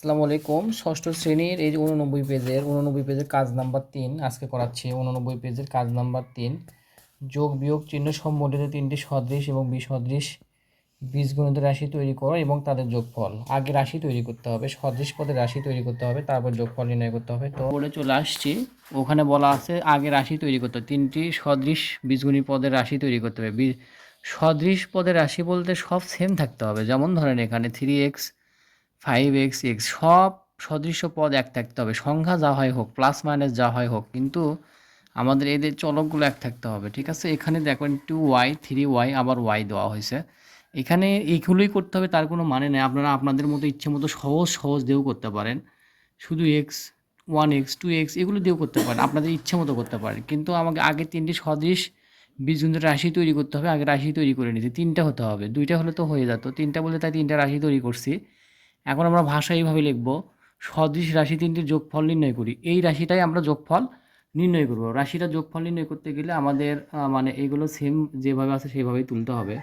আসসালামু আলাইকুম। ষষ্ঠ শ্রেণীর এই যে 89 পেজের কাজ নাম্বার 3 আজকে করাচ্ছি। 89 পেজের কাজ নাম্বার 3, যোগ বিয়োগ চিহ্ন সম্বলিত তিনটি সদৃশ এবং বিসদৃশ বীজগণিত রাশি তৈরি করো এবং তাদের যোগফল। আগে রাশি তৈরি করতে হবে, সদৃশ পদের রাশি তৈরি করতে হবে, তারপর যোগফল নির্ণয় করতে হবে। তো বলে চলে আসছি, ওখানে বলা আছে আগে রাশি তৈরি করতে হবে, তিনটি সদৃশ বীজগণিত পদের রাশি তৈরি করতে হবে। সদৃশ পদের রাশি বলতে সব সেম থাকতে হবে। যেমন ধরেন এখানে 3x 5x x সব সদৃশ্য পদ এক থাকতে হবে, সংখ্যা যা হয় হোক, প্লাস মাইনাস যা হয় হোক, কিন্তু আমাদের এদের চলকগুলো এক থাকতে হবে। ঠিক আছে, এখানে দেখেন 2y 3y আবার y দেওয়া হয়েছে। এখানে এইগুলোই করতে হবে তার কোনো মানে নেই। আপনারা আপনাদের মতো ইচ্ছে মতো সহজ সহজ দিয়েও করতে পারেন, শুধু এক্স 1x 2x এগুলো দিয়েও করতে পারেন, আপনাদের ইচ্ছে মতো করতে পারেন। কিন্তু আমাকে আগে তিনটি সদৃশ বীজগণিত রাশি তৈরি করতে হবে। আগে রাশি তৈরি করে নিয়েছি, তিনটা হতে হবে, দুইটা হলে তো হয়ে যেত, তিনটা বলে তাই তিনটা রাশি তৈরি করছি। এখন আমরা ভাষা এইভাবে লিখব, সদৃশ রাশি তিনটির যোগফল নির্ণয় করি। এই রাশিটাই আমরা যোগফল নির্ণয় করব। রাশিটা যোগফল নির্ণয় করতে গেলে আমাদের মানে এগুলো সেম যেভাবে আছে সেইভাবেই তুলতে হবে।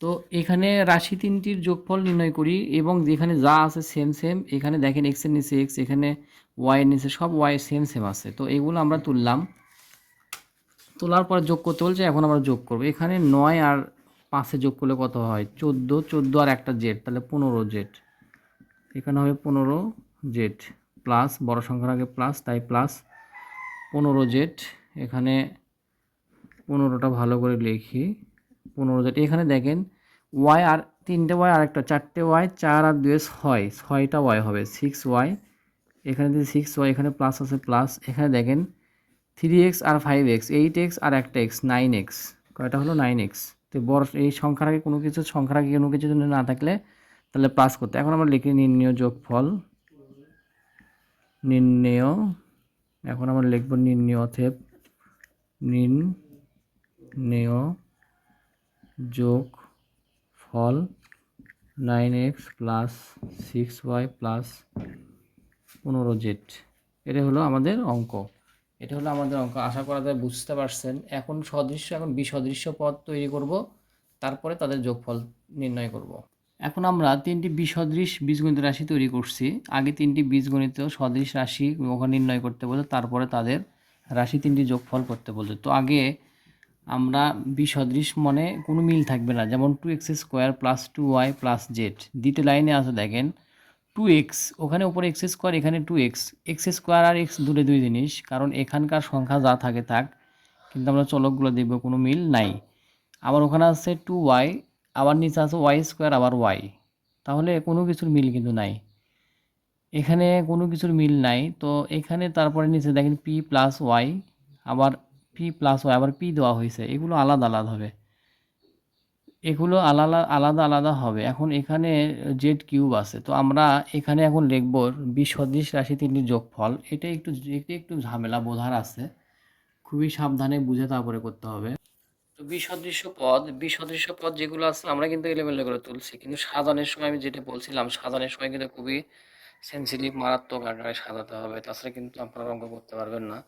তো এখানে রাশি তিনটির যোগফল নির্ণয় করি এবং যেখানে যা আছে সেম সেম, এখানে দেখেন এক্স এর নিচে এক্স, এখানে ওয়াই এর নিচে সব ওয়াই সেম সেম আছে। তো এগুলো আমরা তুললাম, তোলার পরে যোগ করতে বলছে, এখন আমরা যোগ করব। এখানে 9 আর 5 যোগ করলে কত হয়? 14, 14 আর একটা জেড, তাহলে 15 জেড। এখানে হবে 15 জেড প্লাস, বড় সংখ্যার আগে প্লাস, তাই প্লাস 15 জেড। এখানে 15টা ভালো করে লিখি, 15 জেড। এখানে দেখেন ওয়াই আর তিনটে ওয়াই আর একটা, চারটে ওয়াই, 4 আর 2 6, 6টা ওয়াই হবে 6y। এখানে যদি 6y, এখানে প্লাস আছে প্লাস। এখানে দেখেন 3x আর 5x, 8x আর একটা এক্স 9x, কয়টা হলো 9x। তো বড় এই সংখ্যার আগে কোনো কিছু, সংখ্যার আগে কোনো কিছু যদি না থাকলে তাহলে প্লাস করতে। এখন আমরা লিখি নির্ণেয় যোগফল, নির্ণেয়। এখন আমরা লিখব নির্ণেয় অতএব নির্ণেয় যোগফল 9x plus 6y plus 15z। এটা হলো আমাদের অঙ্ক, এটা হলো আমাদের অঙ্ক। আশা করা যায় বুঝতে পারছেন। এখন বিসদৃশ্য পদ তৈরি করব, তারপরে তাদের যোগফল নির্ণয় করব। এখন আমরা তিনটি বিসদৃশ বীজগণিত রাশি তৈরি করছি। আগে তিনটি বীজগণিত সদৃশ রাশি ওখানে নির্ণয় করতে বলে, তারপরে তাদের রাশি তিনটি যোগফল করতে বলছে। তো আগে আমরা বিসদৃশ মনে কোনো মিল থাকবে না, যেমন 2x² plus 2y plus Z. দ্বিতীয় লাইনে আছে দেখেন 2x, ওখানে উপরে x², এখানে 2x। x² আর x দুটো দুই জিনিস, কারণ এখানকার সংখ্যা যা থাকে থাক, কিন্তু আমরা চলকগুলো দেখব কোনো মিল নাই। আবার ওখানে আছে 2y, আবার নিচে আছে y² আবার y, তাহলে কোনো কিছুর মিল কিন্তু নাই, এখানে কোনো কিছুর মিল নাই। তো এখানে তারপরে নিচে দেখেন p প্লাস ওয়াই, আবার p প্লাস ওয়াই, আবার p দেওয়া হয়েছে, এগুলো আলাদা আলাদা হবে, এগুলো আলাদা আলাদা আলাদা হবে। এখন এখানে z³ আছে, তো আমরা এখানে এখন লিখব বিসদৃশ রাশি তিনটির যোগফল। এটা একটু ঝামেলা বোঝার আছে, খুবই সাবধানে বুঝে তারপরে করতে হবে। তো বিসদৃশ্য পদ যেগুলো আছে আমরা কিন্তু এলোমেলো করে তুলছি, কিন্তু সাজানোর সময় আমি যেটা বলছিলাম, সাজানোর সময় কিন্তু খুবই সেন্সিটিভ, মারাত্মক আকারে সাজাতে হবে, তাছাড়া কিন্তু আপনারা অঙ্ক করতে পারবেন না।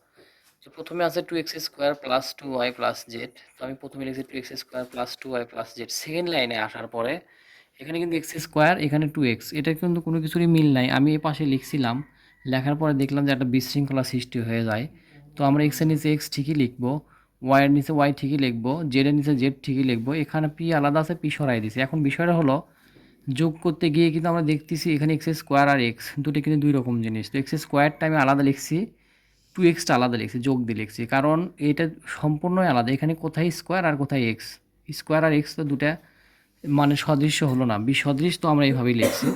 তো প্রথমে আছে 2x² plus 2y plus Z. তো আমি প্রথমে লিখছি 2x² plus 2y plus Z. Second লাইনে আসার পরে এখানে কিন্তু x², এখানে 2x, এটা কিন্তু কোনো কিছুরই মিল নাই। আমি এ পাশে লিখছিলাম, লেখার পরে দেখলাম যে একটা বিশৃঙ্খলা সৃষ্টি হয়ে যায়। তো আমরা x এর নিচে x ঠিকই লিখবো, y এর নিচে y ঠিকই লিখবো, z এর নিচে z ঠিকই লিখবো। এখানে p আলাদা আছে, p সরাই দিছি। এখন বিষয়টা হলো, যোগ করতে গিয়ে কিন্তু আমরা দেখতেছি এখানে x² আর x দুটো কিন্তু দুই রকম জিনিস। তো x²টা আমি আলাদা লিখছি, 2xটা আলাদা লিখছি, যোগ দিয়ে লিখছি, কারণ এটা সম্পূর্ণই আলাদা। এখানে কোথায় স্কোয়ার আর কোথায় এক্স, স্কোয়ার আর এক্স তো দুটা মানে সদৃশ্য হলো না, বিসদৃশ, তো আমরা এইভাবেই লিখছি।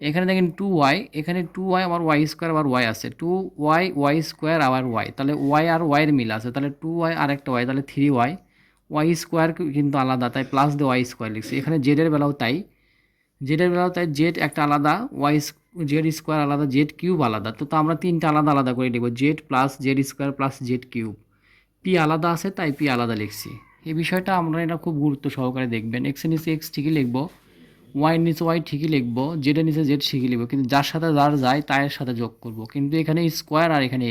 এখানে দেখেন 2y, এখানে 2y আবার y² আবার y আছে, 2y y² আবার y, তাহলে y আর y এর মিল আছে, তাহলে 2y আর একটা y, তাহলে 3y। y² কিন্তু আলাদা, তাই প্লাস দিয়ে y² লিখছি। এখানে জেডের বেলাও তাই, জেডের বেলাও তাই, জেড একটা আলাদা, z² আলাদা, z³ আলাদা। তো আমরা তিনটা আলাদা আলাদা করে লিখব, Z plus z² plus z³। P আলাদা আছে তাই পি আলাদা লিখছি। এই বিষয়টা আমরা এটা খুব গুরুত্ব সহকারে দেখবেন। এক্স এর নিচে এক্স ঠিকই লিখবো, ওয়াই এর নিচে ওয়াই ঠিকই লিখবো, জেড এর নিচে জেড ঠিকই লিখবো, কিন্তু যার সাথে যার যায় তার সাথে যোগ করব। কিন্তু এখানে স্কোয়ার আর এখানে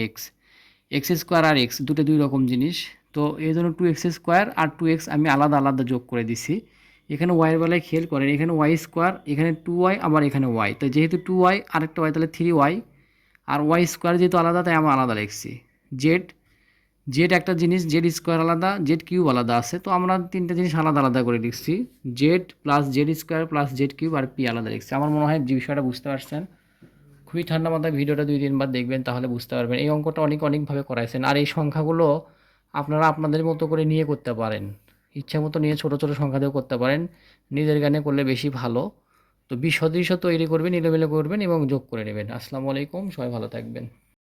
x² আর x দুটো দুই রকম জিনিস। তো এই জন্য 2x² আর 2x আমি আলাদা আলাদা যোগ করে দিছি। এখানে ওয়াইয়ের বেলায় খেয়াল করেন, এখানে ওয়াই স্কোয়ার, এখানে 2y, আবার এখানে ওয়াই। তো যেহেতু 2y আরেকটা ওয়াই, তাহলে 3y, আর ওয়াই স্কোয়ার যেহেতু আলাদা তাই আমরা আলাদা লিখছি। জেড, জেড একটা জিনিস, জেড স্কোয়ার আলাদা, জেড কিউব আলাদা আছে, তো আমরা তিনটা জিনিস আলাদা আলাদা করে লিখছি। Z plus Z square plus Z cube আর পি আলাদা লিখছি। আমার মনে হয় যে বিষয়টা বুঝতে পারছেন। খুবই ঠান্ডা মাথায় ভিডিওটা 2-3 বার দেখবেন, তাহলে বুঝতে পারবেন। এই অঙ্কটা অনেকভাবে করাইছেন, আর এই সংখ্যাগুলো আপনারা আপনাদের মতো করে নিয়ে করতে পারেন, ইচ্ছা মতো নিয়ে ছোটো ছোটো সংখ্যা দিয়েও করতে পারেন, নিজের জ্ঞানে করলে বেশি ভালো। তো সদৃশ তৈরি করবেন, এলোমেলো করবেন এবং যোগ করে নেবেন। আসসালামু আলাইকুম, সবাই ভালো থাকবেন।